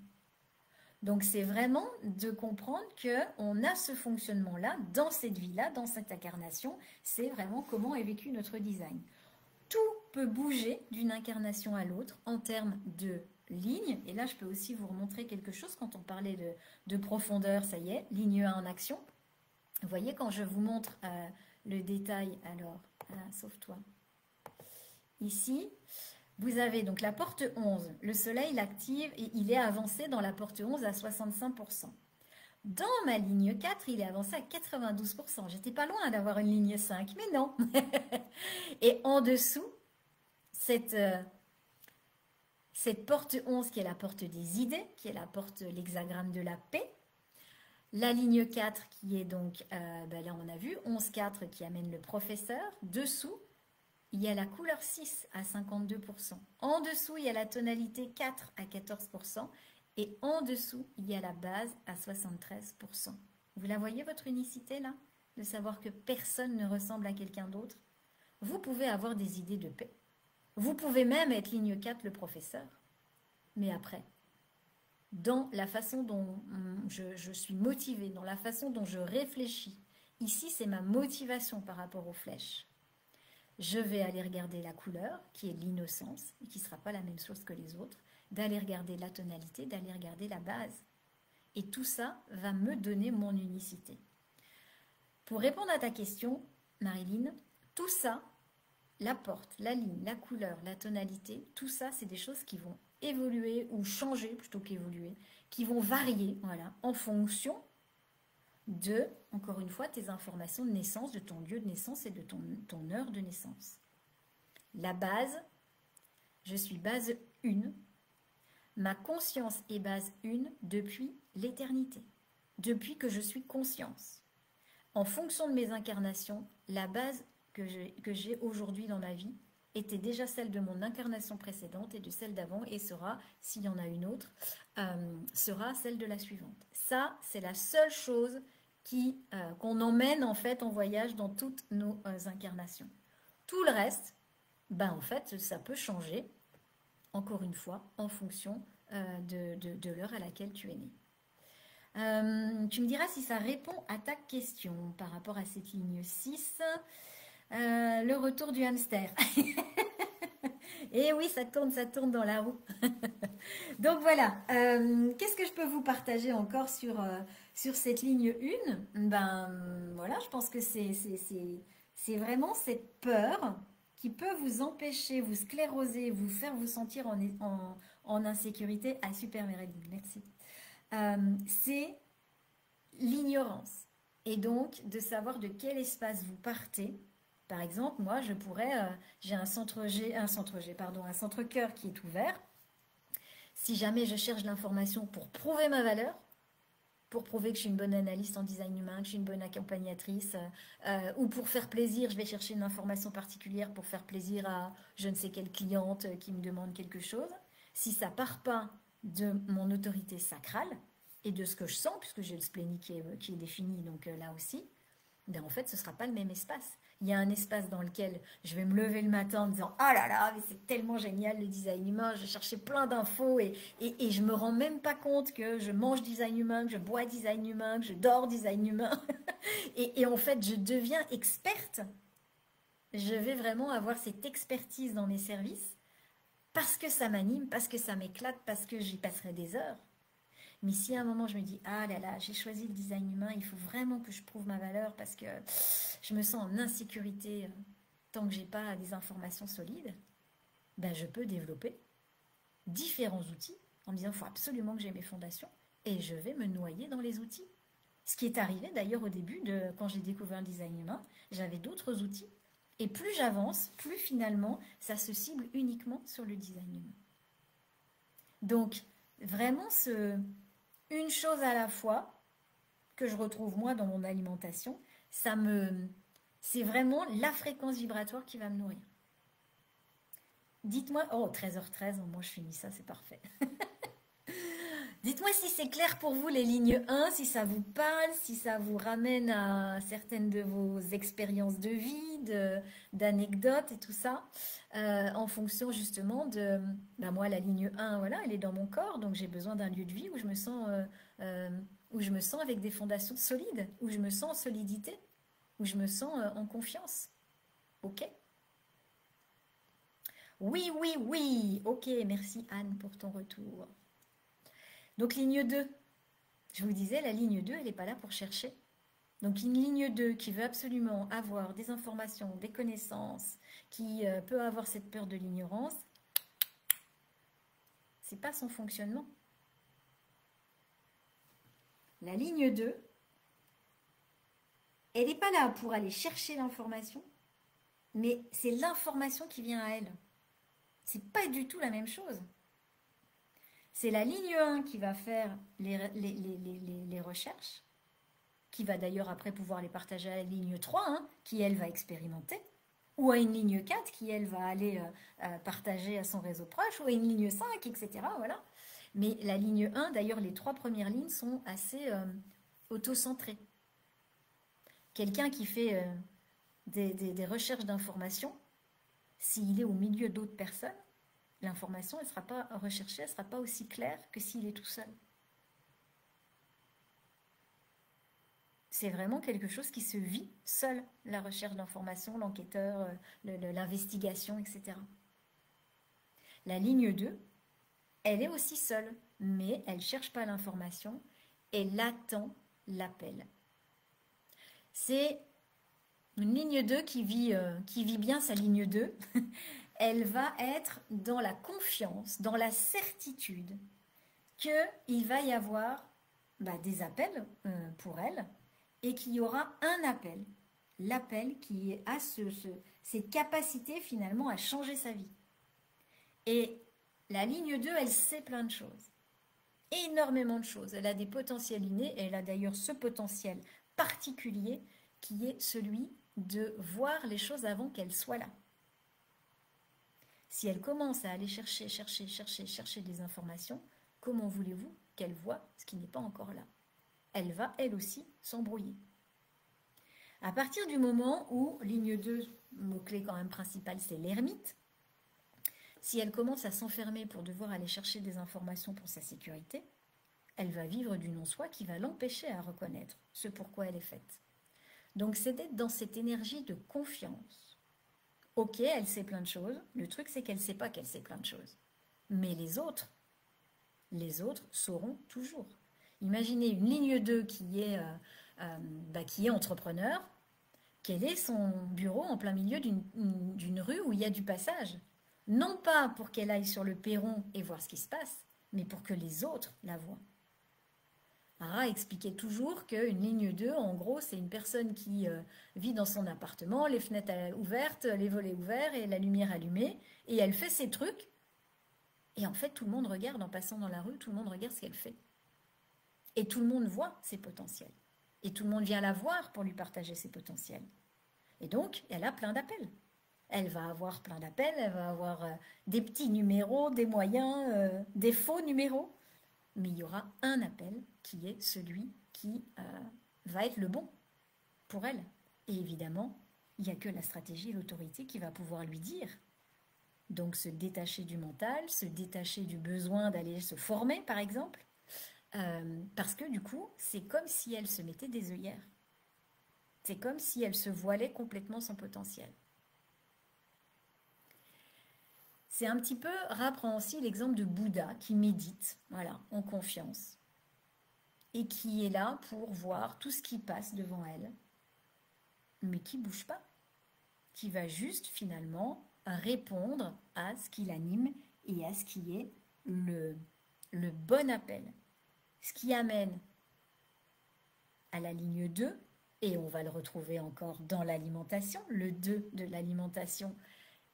Donc c'est vraiment de comprendre qu'on a ce fonctionnement-là dans cette vie-là, dans cette incarnation, c'est vraiment comment est vécu notre design. Tout peut bouger d'une incarnation à l'autre en termes de lignes. Et là, je peux aussi vous remontrer quelque chose quand on parlait de profondeur. Ça y est, ligne 1 en action. Vous voyez, quand je vous montre le détail, alors, Ah, sauf toi. Ici, vous avez donc la porte 11. Le soleil l'active et il est avancé dans la porte 11 à 65%. Dans ma ligne 4, il est avancé à 92%. J'étais pas loin d'avoir une ligne 5, mais non. Et en dessous, cette porte 11 qui est la porte des idées, qui est la porte, l'hexagramme de la paix. La ligne 4 qui est donc, là on a vu, 11-4 qui amène le professeur. Dessous, il y a la couleur 6 à 52%. En dessous, il y a la tonalité 4 à 14%. Et en dessous, il y a la base à 73%. Vous la voyez, votre unicité là? De savoir que personne ne ressemble à quelqu'un d'autre. Vous pouvez avoir des idées de paix. Vous pouvez même être ligne 4, le professeur. Mais après, dans la façon dont je suis motivée, dans la façon dont je réfléchis, ici c'est ma motivation par rapport aux flèches. Je vais aller regarder la couleur, qui est l'innocence, et qui ne sera pas la même chose que les autres, d'aller regarder la tonalité, d'aller regarder la base. Et tout ça va me donner mon unicité. Pour répondre à ta question, Marilyn, tout ça, la porte, la ligne, la couleur, la tonalité, tout ça, c'est des choses qui vont évoluer ou changer plutôt qu'évoluer, qui vont varier, voilà, en fonction de, encore une fois, tes informations de naissance, de ton lieu de naissance et de ton heure de naissance. La base, je suis base 1. Ma conscience est base 1 depuis l'éternité, depuis que je suis conscience. En fonction de mes incarnations, la base que j'ai aujourd'hui dans ma vie était déjà celle de mon incarnation précédente et de celle d'avant et sera, s'il y en a une autre, sera celle de la suivante. Ça, c'est la seule chose qu'on emmène en fait en voyage dans toutes nos incarnations. Tout le reste, en fait, ça peut changer, encore une fois, en fonction de l'heure à laquelle tu es né. Tu me diras si ça répond à ta question par rapport à cette ligne 6. Le retour du hamster. Et oui, ça tourne dans la roue. Donc voilà, qu'est-ce que je peux vous partager encore sur cette ligne 1? Voilà, je pense que c'est vraiment cette peur qui peut vous empêcher, vous scléroser, vous faire vous sentir en insécurité. Ah super Méréline, merci. C'est l'ignorance. Et donc, de savoir de quel espace vous partez. Par exemple, moi, je pourrais, j'ai un centre cœur qui est ouvert. Si jamais je cherche l'information pour prouver ma valeur, pour prouver que je suis une bonne analyste en design humain, que je suis une bonne accompagnatrice, ou pour faire plaisir, je vais chercher une information particulière pour faire plaisir à je ne sais quelle cliente qui me demande quelque chose. Si ça part pas de mon autorité sacrale et de ce que je sens, puisque j'ai le splénique qui est défini, donc là aussi, en fait, ce ne sera pas le même espace. Il y a un espace dans lequel je vais me lever le matin en me disant « Ah là là, mais c'est tellement génial le design humain, je cherchais plein d'infos et je ne me rends même pas compte que je mange design humain, que je bois design humain, que je dors design humain. » Et en fait, je deviens experte. Je vais vraiment avoir cette expertise dans mes services parce que ça m'anime, parce que ça m'éclate, parce que j'y passerai des heures. Mais si à un moment je me dis « Ah là là, j'ai choisi le design humain, il faut vraiment que je prouve ma valeur parce que je me sens en insécurité tant que je n'ai pas des informations solides », je peux développer différents outils en me disant « Il faut absolument que j'ai mes fondations » et je vais me noyer dans les outils. Ce qui est arrivé d'ailleurs au début, quand j'ai découvert le design humain, j'avais d'autres outils. Et plus j'avance, plus finalement, ça se cible uniquement sur le design humain. Donc, vraiment une chose à la fois que je retrouve moi dans mon alimentation, c'est vraiment la fréquence vibratoire qui va me nourrir. Dites-moi, 13h13, au moins je finis ça, c'est parfait. Dites-moi si c'est clair pour vous les lignes 1, si ça vous parle, si ça vous ramène à certaines de vos expériences de vie, d'anecdotes et tout ça, en fonction justement de, moi la ligne 1, voilà, elle est dans mon corps, donc j'ai besoin d'un lieu de vie où je me sens avec des fondations solides, où je me sens en solidité, où je me sens en confiance. Ok ? Oui, oui, oui. Ok, merci Anne pour ton retour. Donc ligne 2, je vous disais, la ligne 2, elle n'est pas là pour chercher. Donc une ligne 2 qui veut absolument avoir des informations, des connaissances, qui peut avoir cette peur de l'ignorance, c'est pas son fonctionnement. La ligne 2, elle n'est pas là pour aller chercher l'information, mais c'est l'information qui vient à elle. C'est pas du tout la même chose. C'est la ligne 1 qui va faire les recherches, qui va d'ailleurs après pouvoir les partager à la ligne 3, hein, qui elle va expérimenter, ou à une ligne 4 qui elle va aller partager à son réseau proche, ou à une ligne 5, etc. Voilà. Mais la ligne 1, d'ailleurs les 3 premières lignes sont assez auto-centrées. Quelqu'un qui fait des recherches d'informations, s'il est au milieu d'autres personnes, l'information elle ne sera pas recherchée, elle ne sera pas aussi claire que s'il est tout seul. C'est vraiment quelque chose qui se vit seul, la recherche d'informations, l'enquêteur, l'investigation, etc. La ligne 2, elle est aussi seule, mais elle ne cherche pas l'information, elle attend l'appel. C'est une ligne 2 qui vit bien sa ligne 2. Elle va être dans la confiance, dans la certitude qu'il va y avoir des appels pour elle, et qu'il y aura un appel. L'appel qui a cette capacité finalement à changer sa vie. Et la ligne 2, elle sait plein de choses. Énormément de choses. Elle a des potentiels innés, et elle a d'ailleurs ce potentiel particulier qui est celui de voir les choses avant qu'elles soient là. Si elle commence à aller chercher des informations, comment voulez-vous qu'elle voit ce qui n'est pas encore là? Elle va, elle aussi, s'embrouiller. À partir du moment où, ligne 2, mot-clé quand même principal, c'est l'ermite, si elle commence à s'enfermer pour devoir aller chercher des informations pour sa sécurité, elle va vivre du non-soi qui va l'empêcher à reconnaître ce pourquoi elle est faite. Donc c'est d'être dans cette énergie de confiance. Ok, elle sait plein de choses, le truc c'est qu'elle ne sait pas qu'elle sait plein de choses. Mais les autres sauront toujours. Imaginez une ligne 2 qui est entrepreneur, quel est son bureau en plein milieu d'une rue où il y a du passage. Non pas pour qu'elle aille sur le perron et voir ce qui se passe, mais pour que les autres la voient. Ara expliquait toujours qu'une ligne 2, en gros, c'est une personne qui vit dans son appartement, les fenêtres ouvertes, les volets ouverts et la lumière allumée, et elle fait ses trucs, et en fait, tout le monde regarde en passant dans la rue, tout le monde regarde ce qu'elle fait. Et tout le monde voit ses potentiels. Et tout le monde vient la voir pour lui partager ses potentiels. Et donc, elle a plein d'appels. Elle va avoir plein d'appels, elle va avoir des petits numéros, des moyens, des faux numéros. Mais il y aura un appel qui est celui qui va être le bon pour elle. Et évidemment, il n'y a que la stratégie et l'autorité qui va pouvoir lui dire. Donc se détacher du mental, se détacher du besoin d'aller se former, par exemple. Parce que du coup, c'est comme si elle se mettait des œillères. C'est comme si elle se voilait complètement son potentiel. C'est un petit peu, reprend aussi l'exemple de Bouddha qui médite, voilà, en confiance, et qui est là pour voir tout ce qui passe devant elle, mais qui ne bouge pas, qui va juste finalement répondre à ce qui l'anime et à ce qui est le bon appel. Ce qui amène à la ligne 2, et on va le retrouver encore dans l'alimentation. Le 2 de l'alimentation,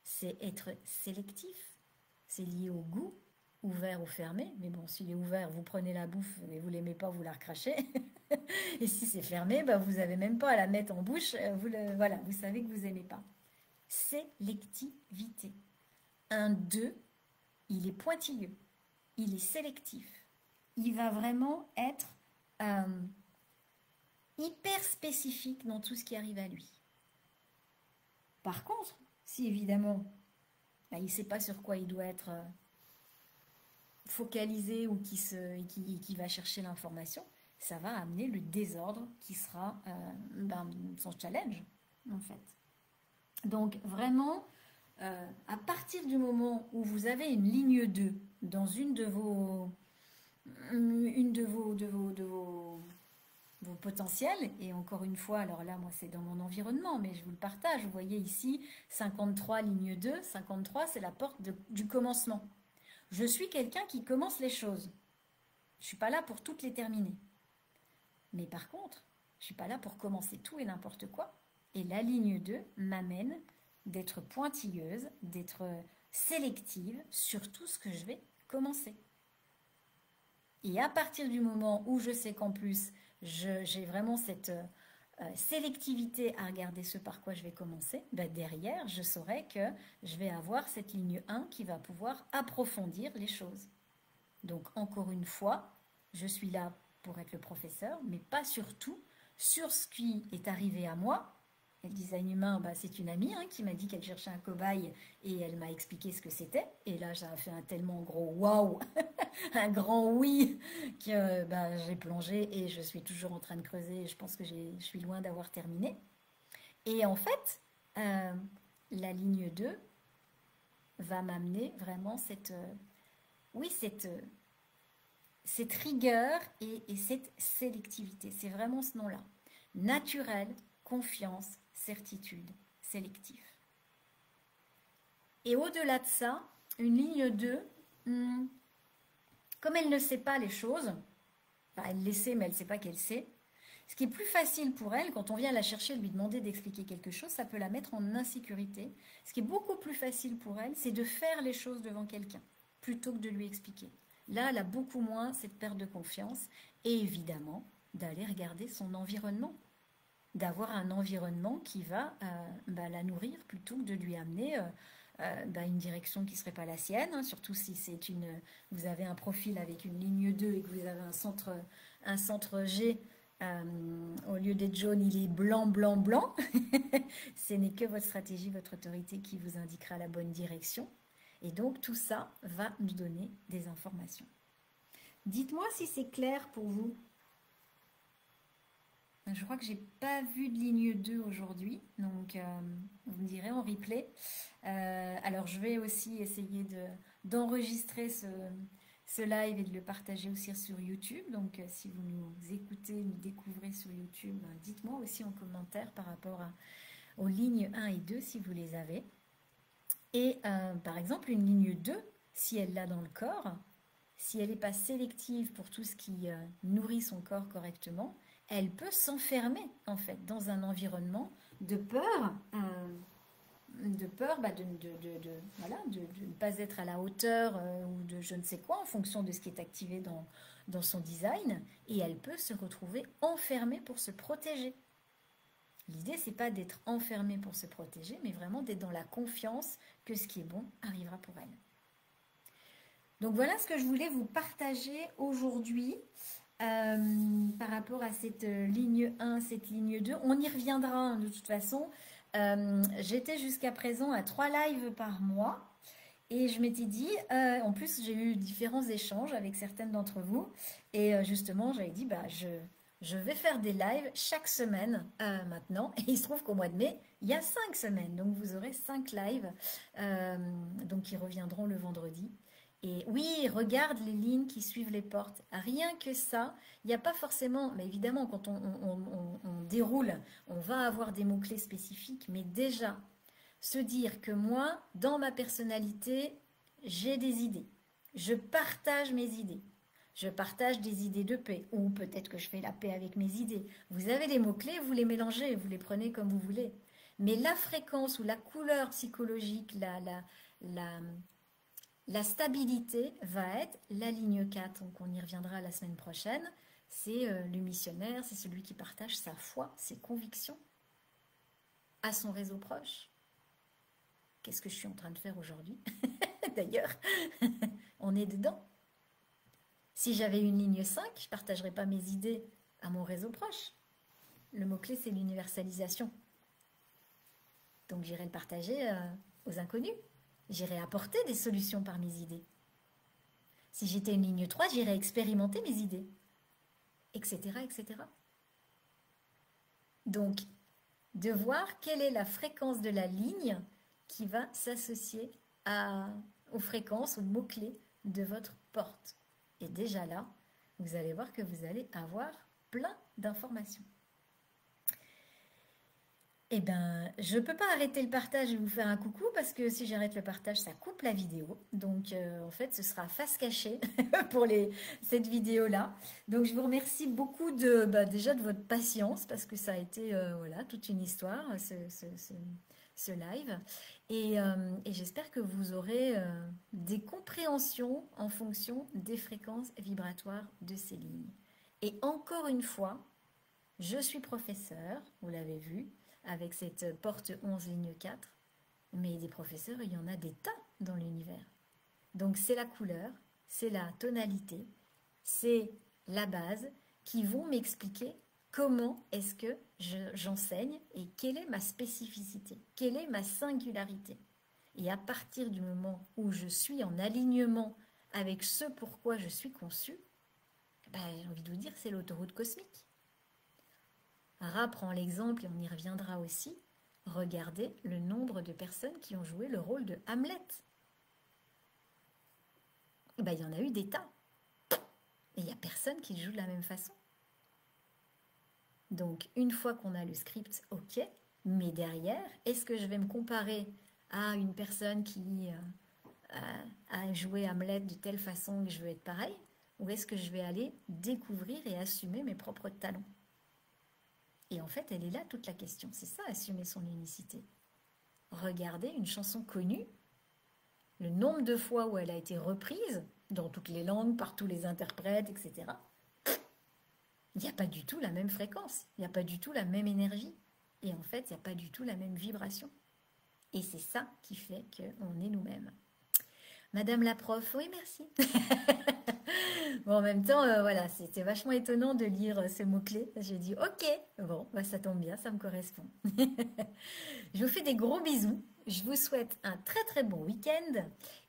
c'est être sélectif. C'est lié au goût, ouvert ou fermé. Mais bon, s'il est ouvert, vous prenez la bouffe et vous ne l'aimez pas, vous la recrachez. Et si c'est fermé, vous n'avez même pas à la mettre en bouche. Voilà, vous savez que vous n'aimez pas. Sélectivité. Un 2, il est pointilleux. Il est sélectif. Il va vraiment être hyper spécifique dans tout ce qui arrive à lui. Par contre, si évidemment, il ne sait pas sur quoi il doit être focalisé ou qui va chercher l'information, ça va amener le désordre qui sera son challenge, en fait. Donc, vraiment, à partir du moment où vous avez une ligne 2 dans une de vos vos potentiels. Et encore une fois, alors là, moi, c'est dans mon environnement, mais je vous le partage. Vous voyez ici, 53, ligne 2. 53, c'est la porte du commencement. Je suis quelqu'un qui commence les choses. Je ne suis pas là pour toutes les terminer. Mais par contre, je ne suis pas là pour commencer tout et n'importe quoi. Et la ligne 2 m'amène d'être pointilleuse, d'être sélective sur tout ce que je vais commencer. Et à partir du moment où je sais qu'en plus, j'ai vraiment cette sélectivité à regarder ce par quoi je vais commencer, ben derrière, je saurai que je vais avoir cette ligne 1 qui va pouvoir approfondir les choses. Donc, encore une fois, je suis là pour être le professeur, mais pas surtout sur ce qui est arrivé à moi. Et le design humain, bah, c'est une amie qui m'a dit qu'elle cherchait un cobaye et elle m'a expliqué ce que c'était. Et là, j'ai fait un tellement gros waouh, un grand oui, que bah, j'ai plongé et je suis toujours en train de creuser. Je pense que je suis loin d'avoir terminé. Et en fait, la ligne 2 va m'amener vraiment cette rigueur et cette sélectivité. C'est vraiment ce nom-là. Naturel, confiance, certitude, sélectif. Et au-delà de ça, une ligne 2, comme elle ne sait pas les choses, enfin, elle les sait mais elle ne sait pas qu'elle sait, ce qui est plus facile pour elle, quand on vient la chercher, lui demander d'expliquer quelque chose, ça peut la mettre en insécurité. Ce qui est beaucoup plus facile pour elle, c'est de faire les choses devant quelqu'un, plutôt que de lui expliquer. Là, elle a beaucoup moins cette perte de confiance et évidemment d'aller regarder son environnement, d'avoir un environnement qui va la nourrir plutôt que de lui amener une direction qui ne serait pas la sienne, surtout si vous avez un profil avec une ligne 2 et que vous avez un centre G, au lieu d'être jaune, il est blanc, blanc, blanc. Ce n'est que votre stratégie, votre autorité qui vous indiquera la bonne direction. Et donc, tout ça va nous donner des informations. Dites-moi si c'est clair pour vous. Je crois que j'ai pas vu de ligne 2 aujourd'hui, donc vous me direz en replay. Alors, je vais aussi essayer d'enregistrer ce live et de le partager aussi sur YouTube. Donc, si vous nous écoutez, nous découvrez sur YouTube, dites-moi aussi en commentaire par rapport aux lignes 1 et 2 si vous les avez. Et par exemple, une ligne 2, si elle l'a dans le corps, si elle n'est pas sélective pour tout ce qui nourrit son corps correctement, elle peut s'enfermer en fait dans un environnement de peur, de ne pas être à la hauteur ou de je ne sais quoi en fonction de ce qui est activé dans son design, et elle peut se retrouver enfermée pour se protéger. L'idée, c'est pas d'être enfermée pour se protéger, mais vraiment d'être dans la confiance que ce qui est bon arrivera pour elle. Donc voilà ce que je voulais vous partager aujourd'hui par rapport à cette ligne 1, cette ligne 2. On y reviendra de toute façon. J'étais jusqu'à présent à 3 lives par mois. Et je m'étais dit, en plus j'ai eu différents échanges avec certaines d'entre vous. Et justement, j'avais dit, je vais faire des lives chaque semaine maintenant. Et il se trouve qu'au mois de mai, il y a 5 semaines. Donc vous aurez 5 lives donc qui reviendront le vendredi. Et oui, regarde les lignes qui suivent les portes. Rien que ça, il n'y a pas forcément... Mais évidemment, quand on déroule, on va avoir des mots-clés spécifiques. Mais déjà, se dire que moi, dans ma personnalité, j'ai des idées. Je partage mes idées. Je partage des idées de paix, ou peut-être que je fais la paix avec mes idées. Vous avez des mots-clés, vous les mélangez, vous les prenez comme vous voulez. Mais la fréquence ou la couleur psychologique, la stabilité va être la ligne 4, donc on y reviendra la semaine prochaine. C'est le missionnaire, c'est celui qui partage sa foi, ses convictions à son réseau proche. Qu'est-ce que je suis en train de faire aujourd'hui? D'ailleurs, on est dedans. Si j'avais une ligne 5, je ne partagerais pas mes idées à mon réseau proche. Le mot-clé, c'est l'universalisation. Donc, j'irai le partager aux inconnus. J'irai apporter des solutions par mes idées. Si j'étais une ligne 3, j'irai expérimenter mes idées, etc., etc. Donc, de voir quelle est la fréquence de la ligne qui va s'associer aux fréquences, aux mots-clés de votre porte. Et déjà là, vous allez voir que vous allez avoir plein d'informations. Eh bien, je ne peux pas arrêter le partage et vous faire un coucou parce que si j'arrête le partage, ça coupe la vidéo. Donc, en fait, ce sera face cachée pour cette vidéo-là. Donc, je vous remercie beaucoup déjà de votre patience parce que ça a été voilà, toute une histoire, ce live. Et j'espère que vous aurez des compréhensions en fonction des fréquences vibratoires de ces lignes. Et encore une fois, je suis professeur, vous l'avez vu, avec cette porte 11 ligne 4, mais des professeurs, il y en a des tas dans l'univers. Donc c'est la couleur, c'est la tonalité, c'est la base qui vont m'expliquer comment est-ce que j'enseigne et quelle est ma spécificité, quelle est ma singularité. Et à partir du moment où je suis en alignement avec ce pourquoi je suis conçue, j'ai envie de vous dire, c'est l'autoroute cosmique. Ra prend l'exemple, et on y reviendra aussi, regardez le nombre de personnes qui ont joué le rôle de Hamlet. Il y en a eu des tas. Et il n'y a personne qui le joue de la même façon. Donc, une fois qu'on a le script, ok, mais derrière, est-ce que je vais me comparer à une personne qui a joué Hamlet de telle façon que je veux être pareil, ou est-ce que je vais aller découvrir et assumer mes propres talents? Et en fait, elle est là toute la question. C'est ça, assumer son unicité. Regardez une chanson connue, le nombre de fois où elle a été reprise, dans toutes les langues, par tous les interprètes, etc. Il n'y a pas du tout la même fréquence, il n'y a pas du tout la même énergie. Et en fait, il n'y a pas du tout la même vibration. Et c'est ça qui fait qu'on est nous-mêmes. Madame la prof, oui, merci. Bon, en même temps, voilà, c'était vachement étonnant de lire ce mot-clé. J'ai dit, ok, bon, ça tombe bien, ça me correspond. Je vous fais des gros bisous. Je vous souhaite un très très bon week-end.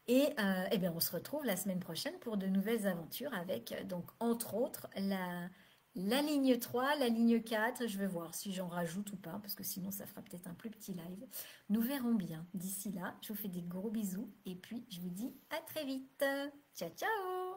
Et eh bien, on se retrouve la semaine prochaine pour de nouvelles aventures avec, donc, entre autres, la ligne 3, la ligne 4. Je vais voir si j'en rajoute ou pas, parce que sinon, ça fera peut-être un plus petit live. Nous verrons bien. D'ici là, je vous fais des gros bisous. Et puis, je vous dis à très vite. Ciao, ciao!